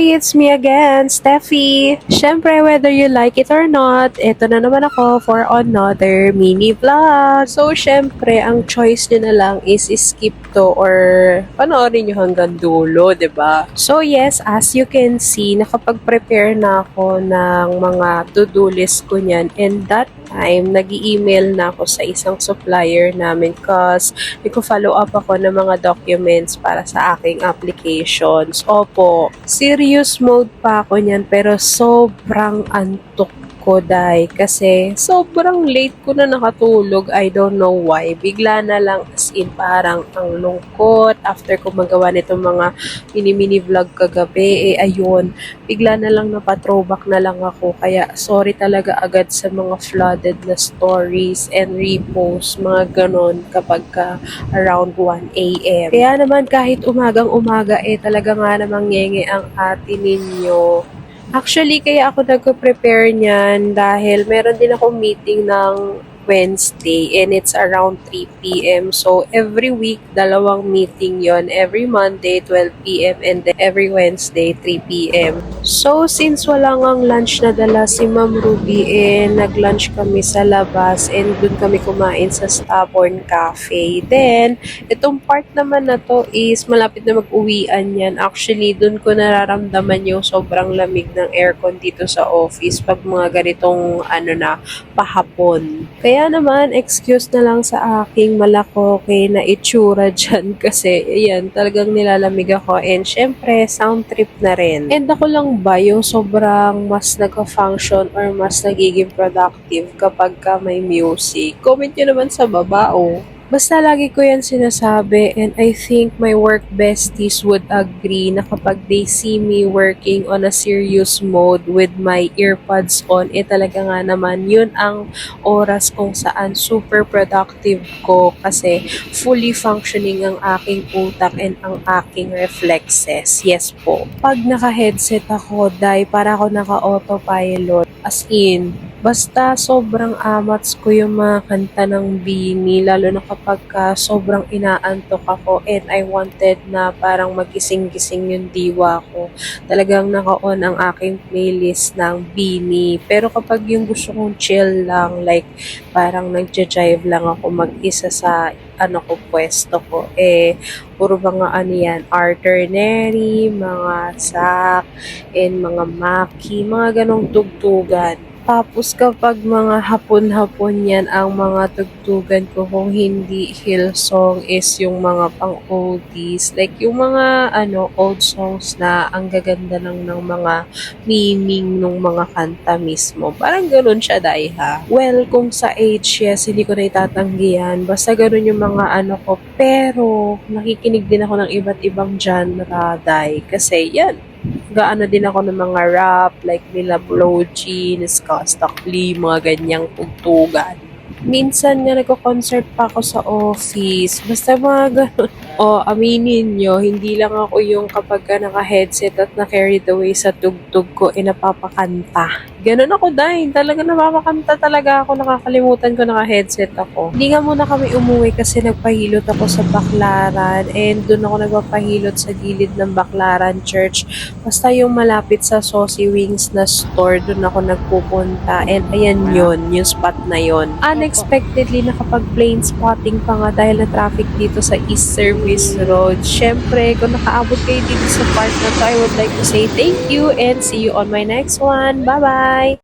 It's me again, Steffi. Syempre, whether you like it or not, eto na naman ako for another mini vlog. So, syempre, ang choice nyo na lang is skip to or panoorin nyo hanggang dulo, 'di ba? So, yes, as you can see, nakapag-prepare na ako ng mga to-do list ko niyan, and that time, nag-email na ako sa isang supplier namin cause nagko-follow up ako ng mga documents para sa aking applications. Opo, serious mode pa ako niyan pero sobrang antok ko dahil kasi sobrang late ko na nakatulog. I don't know why. Bigla na lang as in parang ang lungkot after ko magawa nitong mga mini-mini vlog kagabi. Ayun, bigla na lang napatrowback na lang ako. Kaya sorry talaga agad sa mga flooded na stories and reposts, mga ganon kapag around 1 a.m. Kaya naman kahit umagang-umaga talaga nga namang ngenge ang ate ninyo. Actually, kaya ako nagko-prepare niyan dahil meron din ako meeting ng Wednesday and it's around 3 p.m. So, every week, dalawang meeting yon. Every Monday, 12 p.m. and then every Wednesday, 3 p.m. So, since wala ngang lunch na dala si Ma'am Ruby, nag-lunch kami sa labas and dun kami kumain sa Stubborn Cafe. Then, itong part naman na to is malapit na mag-uwian yan. Actually, dun ko nararamdaman yung sobrang lamig ng aircon dito sa office pag mga ganitong pahapon. Kaya naman, excuse na lang sa aking malakoke na itsura dyan kasi, ayan, talagang nilalamig ako and syempre, sound trip na rin. And ako lang ba yung sobrang mas nagka-function or mas nagiging productive kapag may music? Comment nyo naman sa baba, oh. Basta lagi ko yan sinasabi and I think my work besties would agree na kapag they see me working on a serious mode with my earpods on, talaga nga naman yun ang oras kung saan super productive ko kasi fully functioning ang aking utak and ang aking reflexes. Yes po. Pag naka-headset ako, para ako naka-autopilot. As in, basta sobrang amats ko yung mga kanta ng Bini, lalo na kapag sobrang inaantok ako and I wanted na parang magising-gising yung diwa ko. Talagang naka-on ang aking playlist ng Bini. Pero kapag yung gusto kong chill lang, like parang nagja-jive lang ako mag-isa sa pwesto ko, puro mga yan, Arthur Neri, mga Sak, and mga Maki, mga ganong tugtugan. Tapos kapag mga hapon-hapon yan, ang mga tugtugan ko kung hindi Hillsong is yung mga pang-oldies. Like yung mga old songs na ang gaganda lang ng mga meaning ng mga kanta mismo. Parang ganun siya, ha. Well, kung sa age, yes, hindi ko na itatanggi yan. Basta ganun yung mga ko. Pero nakikinig din ako ng iba't ibang genre, kasi yan, gaano din ako ng mga rap, like nila Bloji, Ska Stockley, mga ganyang tugtugan. Minsan nga nagko-concert pa ako sa office. Basta mga ganun. Aminin nyo, hindi lang ako yung kapag naka-headset at na-carried away sa tugtog ko, napapakanta. Ganun ako dahil. Talaga napapakanta talaga ako. Nakakalimutan ko naka-headset ako. Hindi nga muna kami umuwi kasi nagpahilot ako sa Baclaran and doon ako nagpapahilot sa gilid ng Baclaran Church. Basta yung malapit sa Saucy Wings na store, doon ako nagpupunta. And ayan yun, yung spot na yun. Unexpectedly, nakapag-plane spotting pa nga dahil na traffic dito sa East Service Road. Syempre, kung nakaabot kayo dito sa part na to, I would like to say thank you and see you on my next one. Bye-bye!